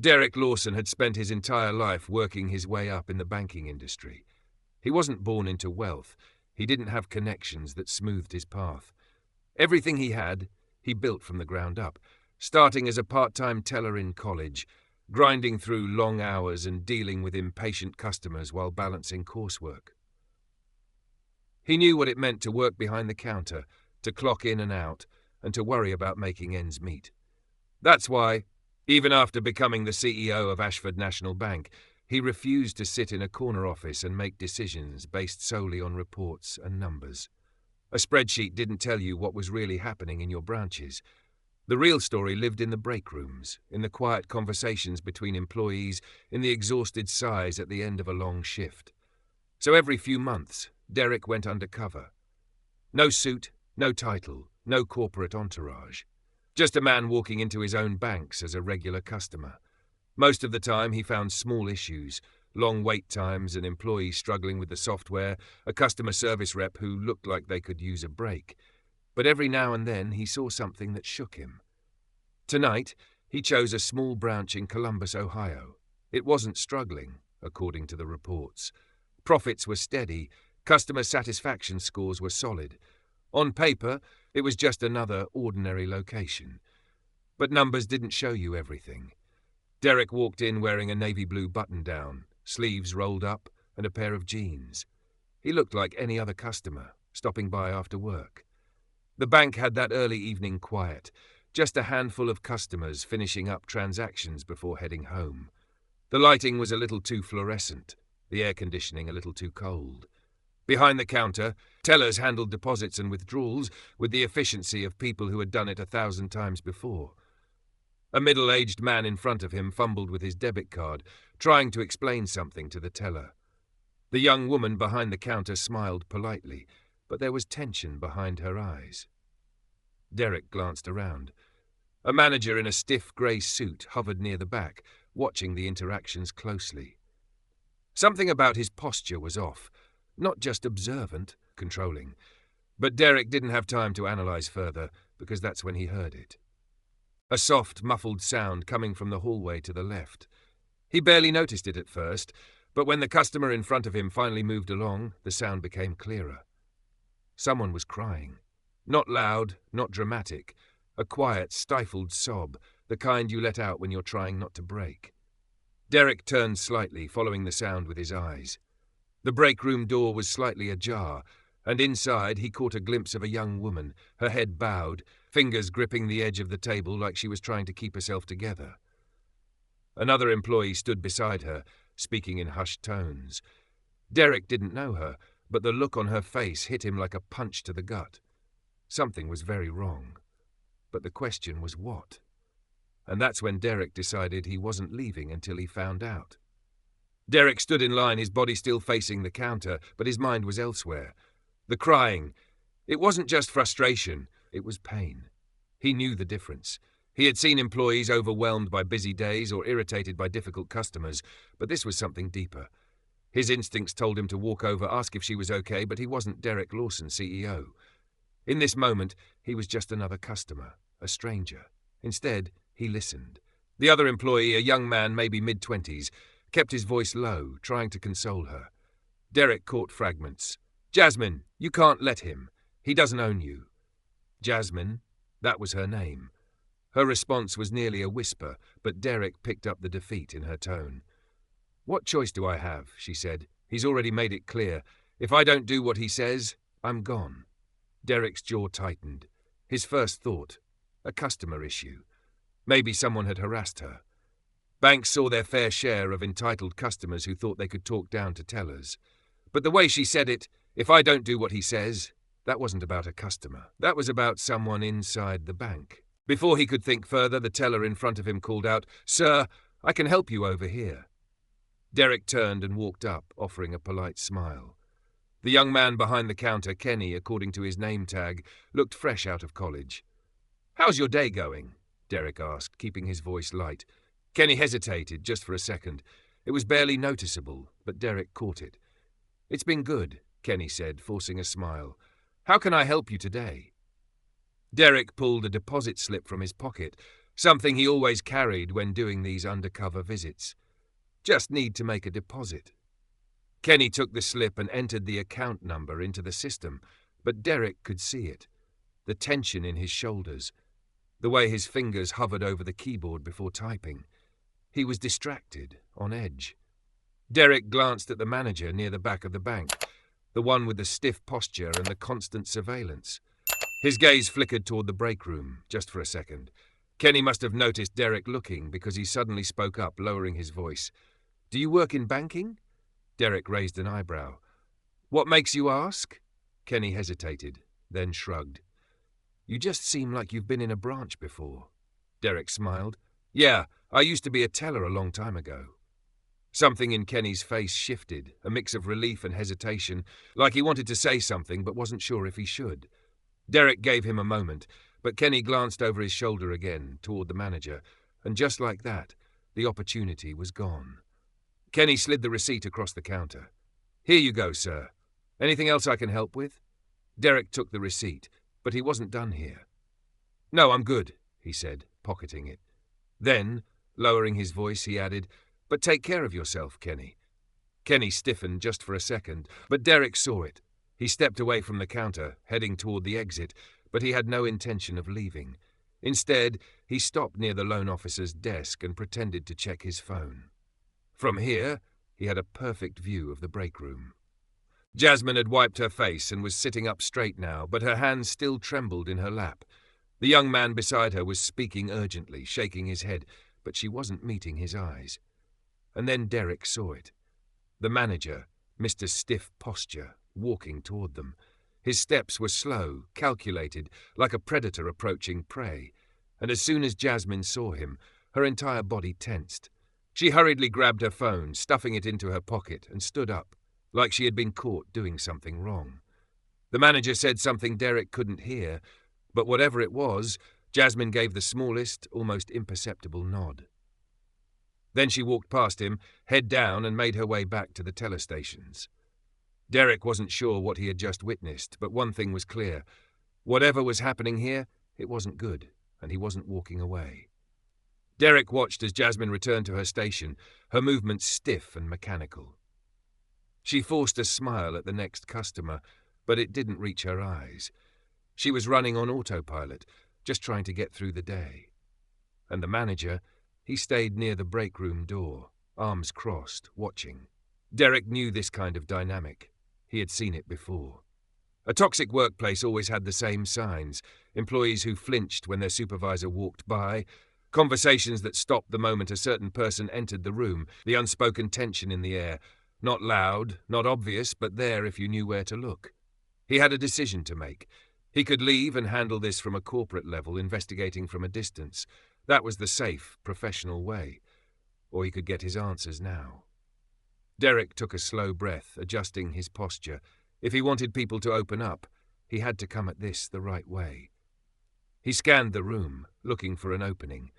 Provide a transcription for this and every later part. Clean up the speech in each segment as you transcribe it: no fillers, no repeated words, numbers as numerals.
Derek Lawson had spent his entire life working his way up in the banking industry. He wasn't born into wealth. He didn't have connections that smoothed his path. Everything he had, he built from the ground up, starting as a part-time teller in college, grinding through long hours and dealing with impatient customers while balancing coursework. He knew what it meant to work behind the counter, to clock in and out, and to worry about making ends meet. That's why, even after becoming the CEO of Ashford National Bank, he refused to sit in a corner office and make decisions based solely on reports and numbers. A spreadsheet didn't tell you what was really happening in your branches. The real story lived in the break rooms, in the quiet conversations between employees, in the exhausted sighs at the end of a long shift. So every few months, Derek went undercover. No suit, no title, no corporate entourage. Just a man walking into his own banks as a regular customer. Most of the time he found small issues, long wait times, an employee struggling with the software, a customer service rep who looked like they could use a break. But every now and then he saw something that shook him. Tonight, he chose a small branch in Columbus, Ohio. It wasn't struggling, according to the reports. Profits were steady, customer satisfaction scores were solid. On paper, it was just another ordinary location. But numbers didn't show you everything. Derek walked in wearing a navy blue button-down, sleeves rolled up, and a pair of jeans. He looked like any other customer, stopping by after work. The bank had that early evening quiet, just a handful of customers finishing up transactions before heading home. The lighting was a little too fluorescent, the air conditioning a little too cold. Behind the counter, tellers handled deposits and withdrawals with the efficiency of people who had done it 1,000 times before. A middle-aged man in front of him fumbled with his debit card, trying to explain something to the teller. The young woman behind the counter smiled politely, but there was tension behind her eyes. Derek glanced around. A manager in a stiff grey suit hovered near the back, watching the interactions closely. Something about his posture was off, not just observant, controlling. But Derek didn't have time to analyze further, because that's when he heard it. A soft, muffled sound coming from the hallway to the left. He barely noticed it at first, but when the customer in front of him finally moved along, the sound became clearer. Someone was crying. Not loud, not dramatic. A quiet, stifled sob, the kind you let out when you're trying not to break. Derek turned slightly, following the sound with his eyes. The break room door was slightly ajar, and inside he caught a glimpse of a young woman, her head bowed, fingers gripping the edge of the table like she was trying to keep herself together. Another employee stood beside her, speaking in hushed tones. Derek didn't know her, but the look on her face hit him like a punch to the gut. Something was very wrong. But the question was what? And that's when Derek decided he wasn't leaving until he found out. Derek stood in line, his body still facing the counter, but his mind was elsewhere. The crying. It wasn't just frustration, it was pain. He knew the difference. He had seen employees overwhelmed by busy days or irritated by difficult customers, but this was something deeper. His instincts told him to walk over, ask if she was okay, but he wasn't Derek Lawson, CEO. In this moment, he was just another customer, a stranger. Instead, he listened. The other employee, a young man, maybe mid-20s, kept his voice low, trying to console her. Derek caught fragments. "Jasmine, you can't let him. He doesn't own you." Jasmine, that was her name. Her response was nearly a whisper, but Derek picked up the defeat in her tone. "What choice do I have?" she said. "He's already made it clear. If I don't do what he says, I'm gone." Derek's jaw tightened. His first thought, a customer issue. Maybe someone had harassed her. Banks saw their fair share of entitled customers who thought they could talk down to tellers. But the way she said it, "If I don't do what he says," that wasn't about a customer. That was about someone inside the bank. Before he could think further, the teller in front of him called out, "Sir, I can help you over here." Derek turned and walked up, offering a polite smile. The young man behind the counter, Kenny, according to his name tag, looked fresh out of college. "How's your day going?" Derek asked, keeping his voice light. Kenny hesitated just for a second. It was barely noticeable, but Derek caught it. "It's been good," Kenny said, forcing a smile. "How can I help you today?" Derek pulled a deposit slip from his pocket, something he always carried when doing these undercover visits. Just need to make a deposit. Kenny took the slip and entered the account number into the system, but Derek could see it. The tension in his shoulders, the way his fingers hovered over the keyboard before typing. He was distracted, on edge. Derek glanced at the manager near the back of the bank, the one with the stiff posture and the constant surveillance. His gaze flickered toward the break room, just for a second. Kenny must have noticed Derek looking because he suddenly spoke up, lowering his voice. "Do you work in banking?" Derek raised an eyebrow. "What makes you ask?" Kenny hesitated, then shrugged. "You just seem like you've been in a branch before." Derek smiled. "Yeah, I used to be a teller a long time ago." Something in Kenny's face shifted, a mix of relief and hesitation, like he wanted to say something but wasn't sure if he should. Derek gave him a moment, but Kenny glanced over his shoulder again, toward the manager, and just like that, the opportunity was gone. Kenny slid the receipt across the counter. "Here you go, sir. Anything else I can help with?" Derek took the receipt, but he wasn't done here. "No, I'm good," he said, pocketing it. Then, lowering his voice, he added, "But take care of yourself, Kenny." Kenny stiffened just for a second, but Derek saw it. He stepped away from the counter, heading toward the exit, but he had no intention of leaving. Instead, he stopped near the loan officer's desk and pretended to check his phone. From here, he had a perfect view of the break room. Jasmine had wiped her face and was sitting up straight now, but her hands still trembled in her lap. The young man beside her was speaking urgently, shaking his head, but she wasn't meeting his eyes. And then Derek saw it. The manager, Mr. Stiff Posture, walking toward them. His steps were slow, calculated, like a predator approaching prey. And as soon as Jasmine saw him, her entire body tensed. She hurriedly grabbed her phone, stuffing it into her pocket, and stood up, like she had been caught doing something wrong. The manager said something Derek couldn't hear, but whatever it was, Jasmine gave the smallest, almost imperceptible nod. Then she walked past him, head down, and made her way back to the teller stations. Derek wasn't sure what he had just witnessed, but one thing was clear. Whatever was happening here, it wasn't good, and he wasn't walking away. Derek watched as Jasmine returned to her station, her movements stiff and mechanical. She forced a smile at the next customer, but it didn't reach her eyes. She was running on autopilot, just trying to get through the day. And the manager, he stayed near the break room door, arms crossed, watching. Derek knew this kind of dynamic. He had seen it before. A toxic workplace always had the same signs: employees who flinched when their supervisor walked by, conversations that stopped the moment a certain person entered the room, the unspoken tension in the air, not loud, not obvious, but there if you knew where to look. He had a decision to make. He could leave and handle this from a corporate level, investigating from a distance. That was the safe, professional way. Or he could get his answers now. Derek took a slow breath, adjusting his posture. If he wanted people to open up, he had to come at this the right way. He scanned the room, looking for an opening.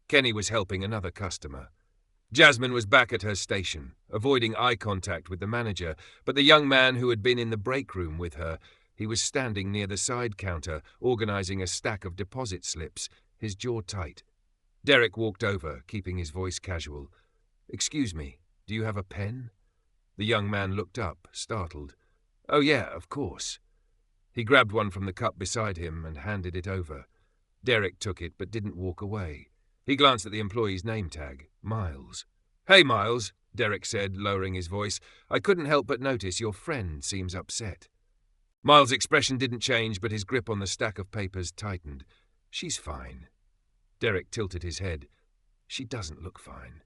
Kenny was helping another customer. Jasmine was back at her station, avoiding eye contact with the manager, but the young man who had been in the break room with her, he was standing near the side counter, organizing a stack of deposit slips, his jaw tight. Derek walked over, keeping his voice casual. "Excuse me, do you have a pen?" The young man looked up, startled. "Oh yeah, of course." He grabbed one from the cup beside him and handed it over. Derek took it but didn't walk away. He glanced at the employee's name tag, Miles. "Hey, Miles," Derek said, lowering his voice. "I couldn't help but notice your friend seems upset." Miles' expression didn't change, but his grip on the stack of papers tightened. "She's fine." Derek tilted his head. "She doesn't look fine."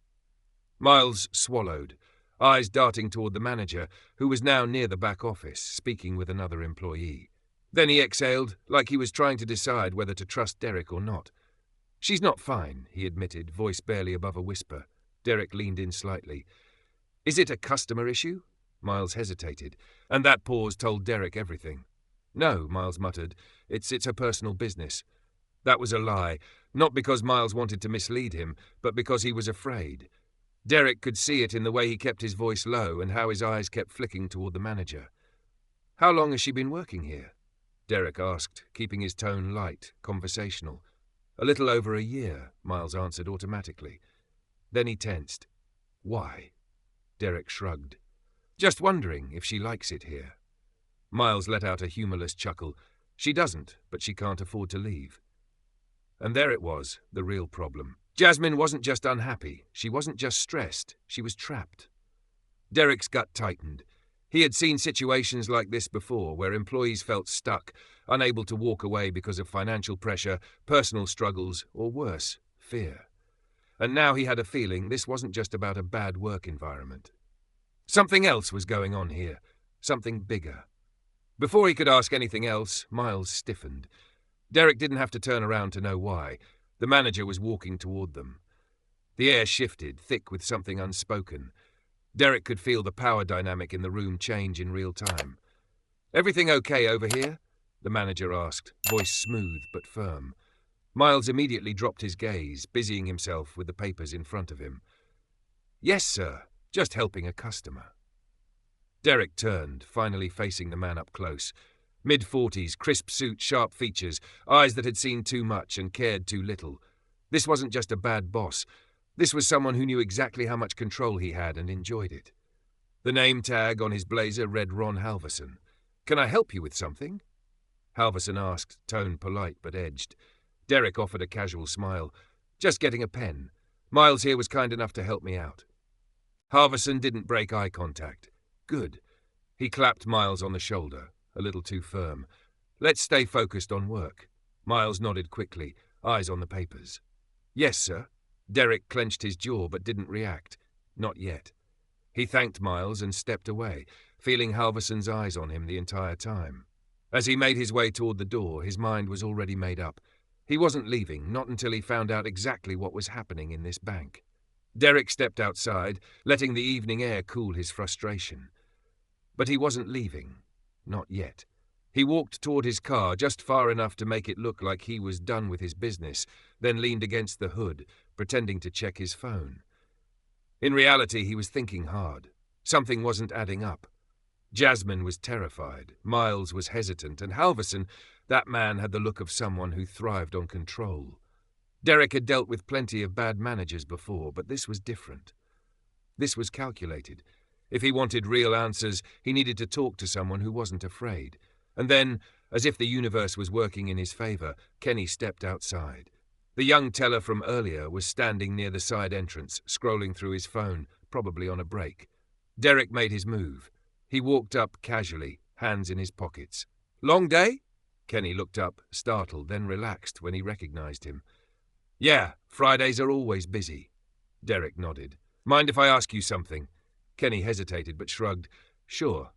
Miles swallowed, eyes darting toward the manager, who was now near the back office, speaking with another employee. Then he exhaled, like he was trying to decide whether to trust Derek or not. "She's not fine," he admitted, voice barely above a whisper. Derek leaned in slightly. "Is it a customer issue?" Miles hesitated, and that pause told Derek everything. "No," Miles muttered. It's her personal business." That was a lie, not because Miles wanted to mislead him, but because he was afraid. Derek could see it in the way he kept his voice low and how his eyes kept flicking toward the manager. "How long has she been working here?" Derek asked, keeping his tone light, conversational. A little over a year, Miles answered automatically. Then he tensed. Why? Derek shrugged. Just wondering if she likes it here. Miles let out a humorless chuckle. She doesn't, but she can't afford to leave. And there it was, the real problem. Jasmine wasn't just unhappy, she wasn't just stressed, she was trapped. Derek's gut tightened. He had seen situations like this before, where employees felt stuck, unable to walk away because of financial pressure, personal struggles, or worse, fear. And now he had a feeling this wasn't just about a bad work environment. Something else was going on here, something bigger. Before he could ask anything else, Miles stiffened. Derek didn't have to turn around to know why. The manager was walking toward them. The air shifted, thick with something unspoken. Derek could feel the power dynamic in the room change in real time. "Everything okay over here?" the manager asked, voice smooth but firm. Miles immediately dropped his gaze, busying himself with the papers in front of him. "Yes, sir. Just helping a customer." Derek turned, finally facing the man up close. Mid-40s, crisp suit, sharp features, eyes that had seen too much and cared too little. This wasn't just a bad boss. This was someone who knew exactly how much control he had and enjoyed it. The name tag on his blazer read Ron Halverson. "Can I help you with something?" Halverson asked, tone polite but edged. Derek offered a casual smile. "Just getting a pen. Miles here was kind enough to help me out." Halverson didn't break eye contact. Good. He clapped Miles on the shoulder, a little too firm. "Let's stay focused on work." Miles nodded quickly, eyes on the papers. "Yes, sir." Derek clenched his jaw but didn't react. Not yet. He thanked Miles and stepped away, feeling Halverson's eyes on him the entire time. As he made his way toward the door, his mind was already made up. He wasn't leaving, not until he found out exactly what was happening in this bank. Derek stepped outside, letting the evening air cool his frustration. But he wasn't leaving. Not yet. He walked toward his car just far enough to make it look like he was done with his business, then leaned against the hood, pretending to check his phone. In reality, he was thinking hard. Something wasn't adding up. Jasmine was terrified, Miles was hesitant, and Halverson, that man had the look of someone who thrived on control. Derek had dealt with plenty of bad managers before, but this was different. This was calculated. If he wanted real answers, he needed to talk to someone who wasn't afraid. And then, as if the universe was working in his favor, Kenny stepped outside. The young teller from earlier was standing near the side entrance, scrolling through his phone, probably on a break. Derek made his move. He walked up casually, hands in his pockets. "Long day?" Kenny looked up, startled, then relaxed when he recognized him. "Yeah, Fridays are always busy." Derek nodded. "Mind if I ask you something?" Kenny hesitated but shrugged. "Sure."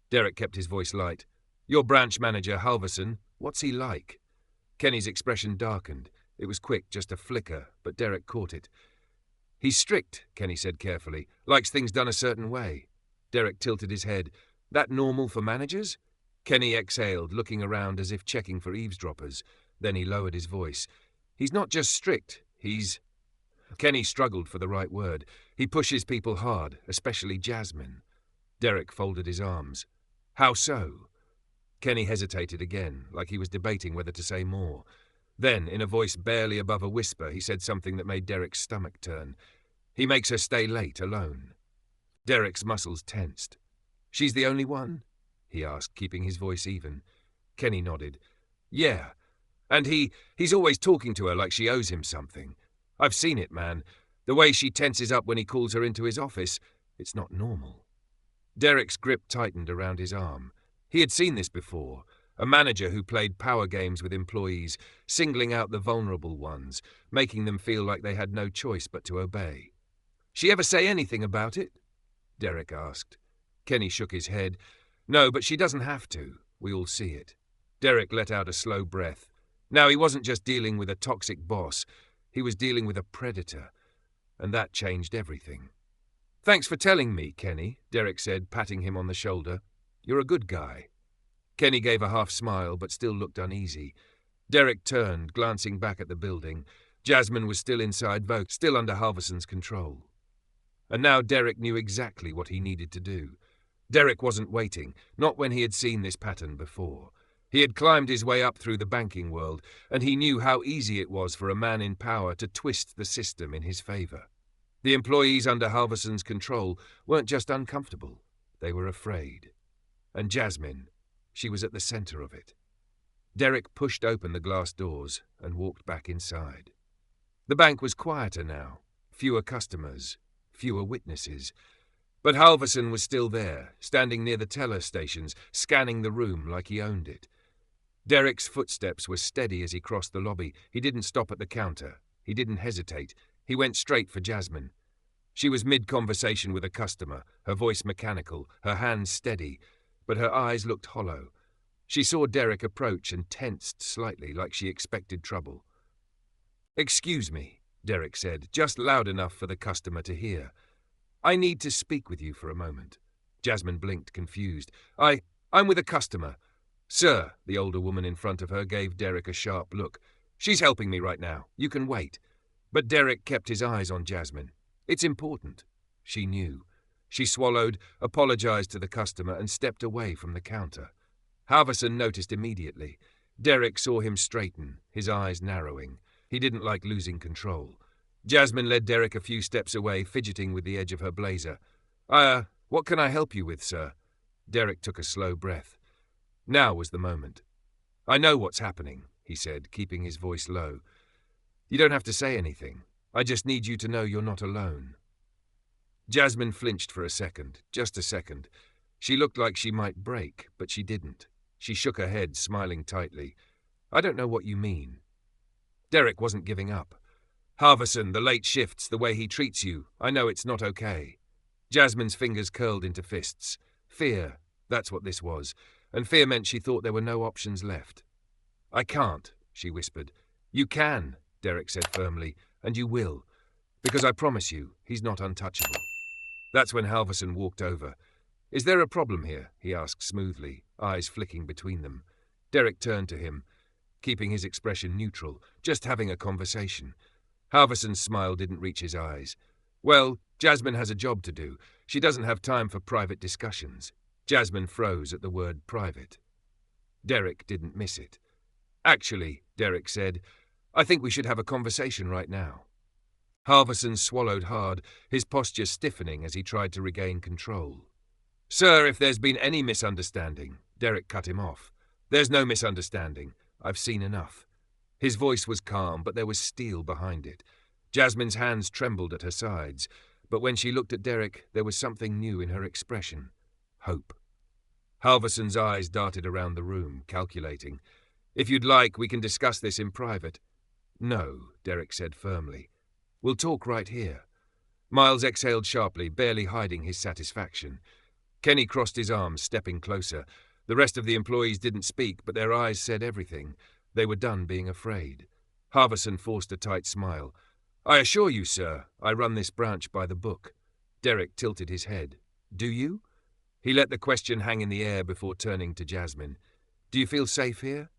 Derek kept his voice light. "Your branch manager, Halverson, what's he like?" Kenny's expression darkened. It was quick, just a flicker, but Derek caught it. "He's strict," Kenny said carefully. "Likes things done a certain way." Derek tilted his head. "That normal for managers?" Kenny exhaled, looking around as if checking for eavesdroppers. Then he lowered his voice. "He's not just strict, he's—" Kenny struggled for the right word. "He pushes people hard, especially Jasmine." Derek folded his arms. "How so?" Kenny hesitated again, like he was debating whether to say more. Then, in a voice barely above a whisper, he said something that made Derek's stomach turn. "He makes her stay late alone." Derek's muscles tensed. "She's the only one?" he asked, keeping his voice even. Kenny nodded. "Yeah. And he's always talking to her like she owes him something. I've seen it, man. The way she tenses up when he calls her into his office, it's not normal." Derek's grip tightened around his arm. He had seen this before. A manager who played power games with employees, singling out the vulnerable ones, making them feel like they had no choice but to obey. "She ever say anything about it?" Derek asked. Kenny shook his head. "No, but she doesn't have to. We all see it." Derek let out a slow breath. Now he wasn't just dealing with a toxic boss. He was dealing with a predator. And that changed everything. "Thanks for telling me, Kenny," Derek said, patting him on the shoulder. "You're a good guy." Kenny gave a half smile, but still looked uneasy. Derek turned, glancing back at the building. Jasmine was still inside Vogue, still under Halverson's control. And now Derek knew exactly what he needed to do. Derek wasn't waiting, not when he had seen this pattern before. He had climbed his way up through the banking world, and he knew how easy it was for a man in power to twist the system in his favor. The employees under Halverson's control weren't just uncomfortable, they were afraid. And Jasmine, she was at the center of it. Derek pushed open the glass doors and walked back inside. The bank was quieter now, fewer customers, fewer witnesses. But Halverson was still there, standing near the teller stations, scanning the room like he owned it. Derek's footsteps were steady as he crossed the lobby. He didn't stop at the counter. He didn't hesitate. He went straight for Jasmine. She was mid-conversation with a customer, her voice mechanical, her hands steady, but her eyes looked hollow. She saw Derek approach and tensed slightly, like she expected trouble. "Excuse me," Derek said, just loud enough for the customer to hear. "I need to speak with you for a moment." Jasmine blinked, confused. I'm with a customer." "Sir," the older woman in front of her gave Derek a sharp look. "She's helping me right now. You can wait." But Derek kept his eyes on Jasmine. "It's important." She knew. She swallowed, apologized to the customer, and stepped away from the counter. Halverson noticed immediately. Derek saw him straighten, his eyes narrowing. He didn't like losing control. Jasmine led Derek a few steps away, fidgeting with the edge of her blazer. What can I help you with, sir?" Derek took a slow breath. Now was the moment. "I know what's happening," he said, keeping his voice low. "You don't have to say anything. I just need you to know you're not alone." Jasmine flinched for a second, just a second. She looked like she might break, but she didn't. She shook her head, smiling tightly. "I don't know what you mean." Derek wasn't giving up. "Halverson, the late shifts, the way he treats you, I know it's not okay." Jasmine's fingers curled into fists. Fear, that's what this was, and fear meant she thought there were no options left. "I can't," she whispered. "You can," Derek said firmly, "and you will, because I promise you, he's not untouchable." That's when Halverson walked over. "Is there a problem here?" he asked smoothly, eyes flicking between them. Derek turned to him, keeping his expression neutral, just having a conversation. Halverson's smile didn't reach his eyes. "Well, Jasmine has a job to do. She doesn't have time for private discussions." Jasmine froze at the word private. Derek didn't miss it. "Actually," Derek said, "I think we should have a conversation right now." Halverson swallowed hard, his posture stiffening as he tried to regain control. "Sir, if there's been any misunderstanding," Derek cut him off. "There's no misunderstanding. I've seen enough." His voice was calm, but there was steel behind it. Jasmine's hands trembled at her sides, but when she looked at Derek, there was something new in her expression. Hope. Halverson's eyes darted around the room, calculating. "If you'd like, we can discuss this in private." "No," Derek said firmly. "We'll talk right here." Miles exhaled sharply, barely hiding his satisfaction. Kenny crossed his arms, stepping closer. The rest of the employees didn't speak, but their eyes said everything. They were done being afraid. Halverson forced a tight smile. "I assure you, sir, I run this branch by the book." Derek tilted his head. "Do you?" He let the question hang in the air before turning to Jasmine. "Do you feel safe here?"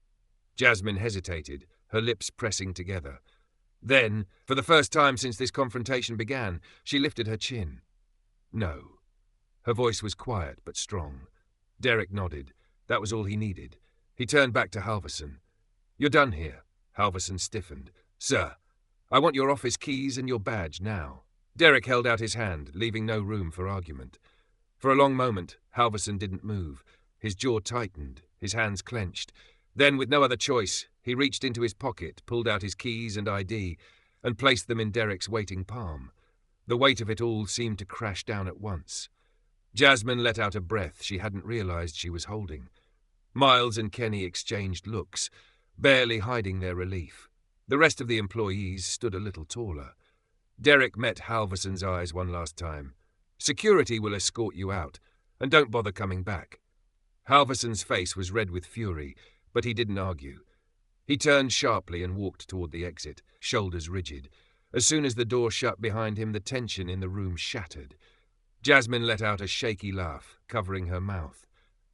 Jasmine hesitated, her lips pressing together. Then, for the first time since this confrontation began, she lifted her chin. "No." Her voice was quiet but strong. Derek nodded. That was all he needed. He turned back to Halverson. "You're done here." Halverson stiffened. "Sir, I want your office keys and your badge now." Derek held out his hand, leaving no room for argument. For a long moment, Halverson didn't move. His jaw tightened, his hands clenched. Then, with no other choice, he reached into his pocket, pulled out his keys and ID, and placed them in Derek's waiting palm. The weight of it all seemed to crash down at once. Jasmine let out a breath she hadn't realized she was holding. Miles and Kenny exchanged looks, barely hiding their relief. The rest of the employees stood a little taller. Derek met Halverson's eyes one last time. "Security will escort you out, and don't bother coming back." Halverson's face was red with fury, but he didn't argue. He turned sharply and walked toward the exit, shoulders rigid. As soon as the door shut behind him, the tension in the room shattered. Jasmine let out a shaky laugh, covering her mouth.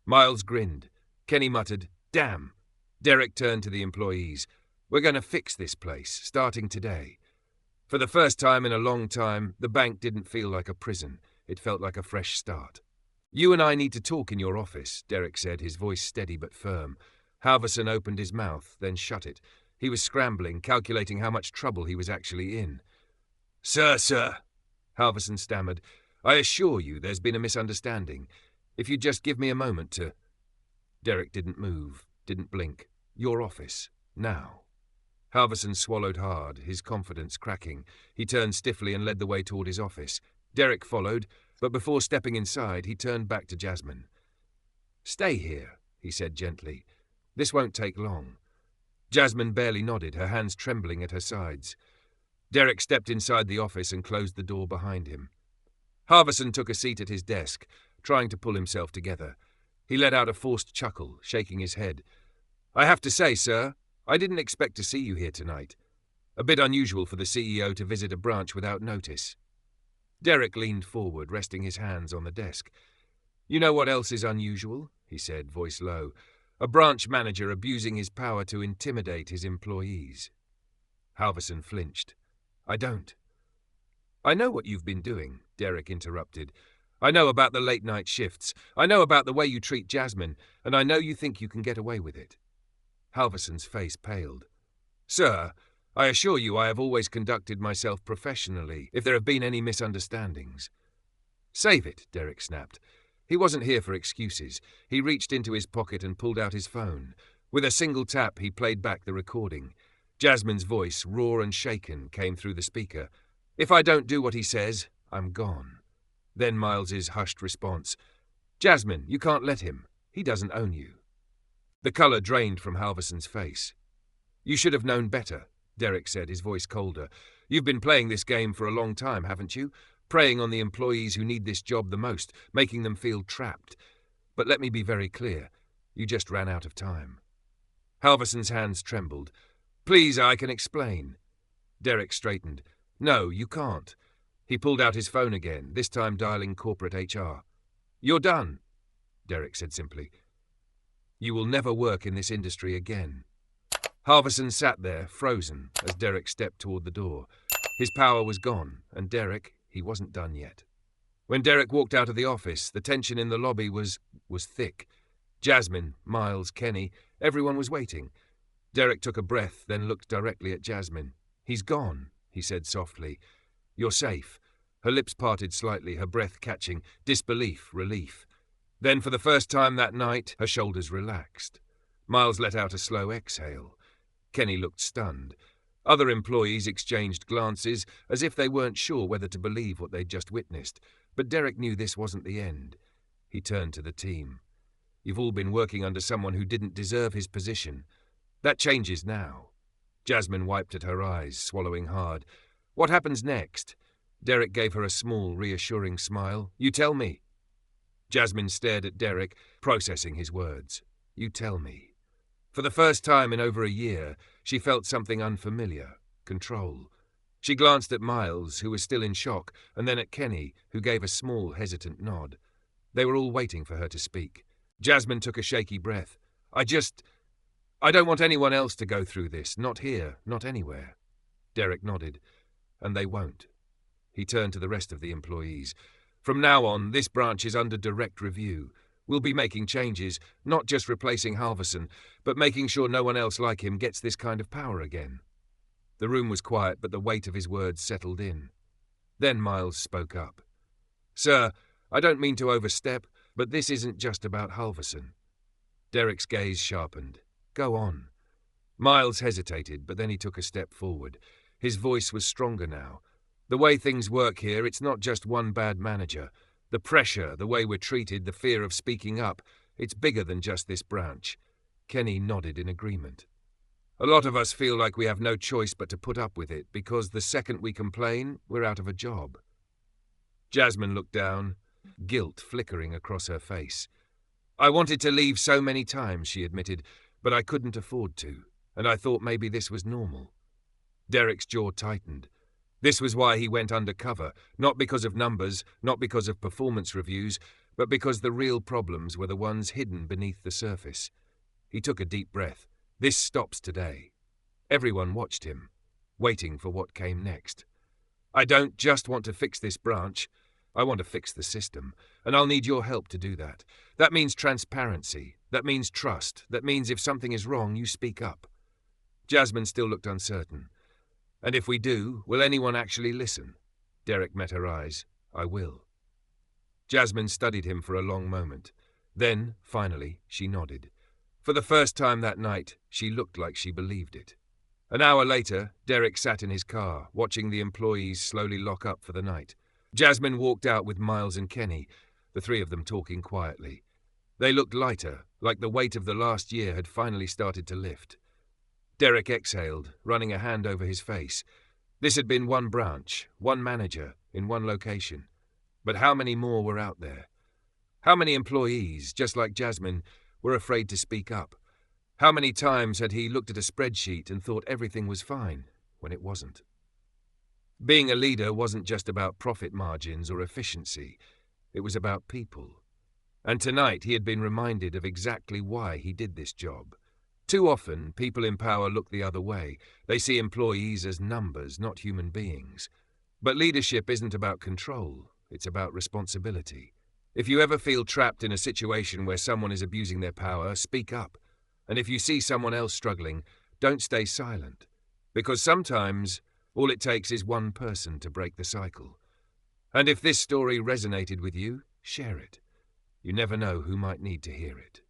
Miles grinned. Kenny muttered, "Damn." Derek turned to the employees. "We're going to fix this place, starting today." For the first time in a long time, the bank didn't feel like a prison. It felt like a fresh start. "You and I need to talk in your office," Derek said, his voice steady but firm. Halverson opened his mouth, then shut it. He was scrambling, calculating how much trouble he was actually in. Sir, Halverson stammered. I assure you there's been a misunderstanding. If you'd just give me a moment to... Derek didn't move, didn't blink. Your office. Now. Halverson swallowed hard, his confidence cracking. He turned stiffly and led the way toward his office. Derek followed, but before stepping inside, he turned back to Jasmine. Stay here, he said gently. This won't take long. Jasmine barely nodded, her hands trembling at her sides. Derek stepped inside the office and closed the door behind him. Halverson took a seat at his desk, trying to pull himself together. He let out a forced chuckle, shaking his head. I have to say, sir, I didn't expect to see you here tonight. A bit unusual for the CEO to visit a branch without notice. Derek leaned forward, resting his hands on the desk. You know what else is unusual? He said, voice low. A branch manager abusing his power to intimidate his employees. Halverson flinched. I don't. I know what you've been doing, Derek interrupted. I know about the late-night shifts. I know about the way you treat Jasmine, and I know you think you can get away with it. Halverson's face paled. Sir, I assure you I have always conducted myself professionally if there have been any misunderstandings. Save it, Derek snapped. He wasn't here for excuses. He reached into his pocket and pulled out his phone. With a single tap, he played back the recording. Jasmine's voice, raw and shaken, came through the speaker. If I don't do what he says, I'm gone. Then Miles's hushed response. Jasmine, you can't let him. He doesn't own you. The colour drained from Halverson's face. You should have known better, Derek said, his voice colder. You've been playing this game for a long time, haven't you? Preying on the employees who need this job the most, making them feel trapped. But let me be very clear. You just ran out of time. Halverson's hands trembled. Please, I can explain. Derek straightened. No, you can't. He pulled out his phone again, this time dialing corporate HR. You're done, Derek said simply. You will never work in this industry again. Halverson sat there, frozen, as Derek stepped toward the door. His power was gone, and Derek, he wasn't done yet. When Derek walked out of the office, the tension in the lobby was thick. Jasmine, Miles, Kenny, everyone was waiting. Derek took a breath, then looked directly at Jasmine. He's gone, he said softly. You're safe. Her lips parted slightly, her breath catching, disbelief, relief. Then, for the first time that night, her shoulders relaxed. Miles let out a slow exhale. Kenny looked stunned. Other employees exchanged glances, as if they weren't sure whether to believe what they'd just witnessed. But Derek knew this wasn't the end. He turned to the team. You've all been working under someone who didn't deserve his position. That changes now. Jasmine wiped at her eyes, swallowing hard. What happens next? Derek gave her a small, reassuring smile. You tell me. Jasmine stared at Derek, processing his words. You tell me. For the first time in over a year, she felt something unfamiliar. Control. She glanced at Miles, who was still in shock, and then at Kenny, who gave a small, hesitant nod. They were all waiting for her to speak. Jasmine took a shaky breath. I don't want anyone else to go through this. Not here, not anywhere. Derek nodded. And they won't. He turned to the rest of the employees. From now on, this branch is under direct review. We'll be making changes, not just replacing Halverson, but making sure no one else like him gets this kind of power again. The room was quiet, but the weight of his words settled in. Then Miles spoke up. Sir, I don't mean to overstep, but this isn't just about Halverson. Derek's gaze sharpened. Go on. Miles hesitated, but then he took a step forward. His voice was stronger now. The way things work here, it's not just one bad manager. The pressure, the way we're treated, the fear of speaking up, it's bigger than just this branch. Kenny nodded in agreement. A lot of us feel like we have no choice but to put up with it, because the second we complain, we're out of a job. Jasmine looked down, guilt flickering across her face. I wanted to leave so many times, she admitted, but I couldn't afford to, and I thought maybe this was normal. Derek's jaw tightened. This was why he went undercover, not because of numbers, not because of performance reviews, but because the real problems were the ones hidden beneath the surface. He took a deep breath. This stops today. Everyone watched him, waiting for what came next. I don't just want to fix this branch. I want to fix the system, and I'll need your help to do that. That means transparency, That means trust. That means if something is wrong, you speak up. Jasmine still looked uncertain. And if we do, will anyone actually listen? Derek met her eyes. I will. Jasmine studied him for a long moment. Then, finally, she nodded. For the first time that night, she looked like she believed it. An hour later, Derek sat in his car, watching the employees slowly lock up for the night. Jasmine walked out with Miles and Kenny, the three of them talking quietly. They looked lighter, like the weight of the last year had finally started to lift. Derek exhaled, running a hand over his face. This had been one branch, one manager, in one location. But how many more were out there? How many employees, just like Jasmine, were afraid to speak up? How many times had he looked at a spreadsheet and thought everything was fine, when it wasn't? Being a leader wasn't just about profit margins or efficiency. It was about people. And tonight he had been reminded of exactly why he did this job. Too often, people in power look the other way. They see employees as numbers, not human beings. But leadership isn't about control. It's about responsibility. If you ever feel trapped in a situation where someone is abusing their power, speak up. And if you see someone else struggling, don't stay silent. Because sometimes, all it takes is one person to break the cycle. And if this story resonated with you, share it. You never know who might need to hear it.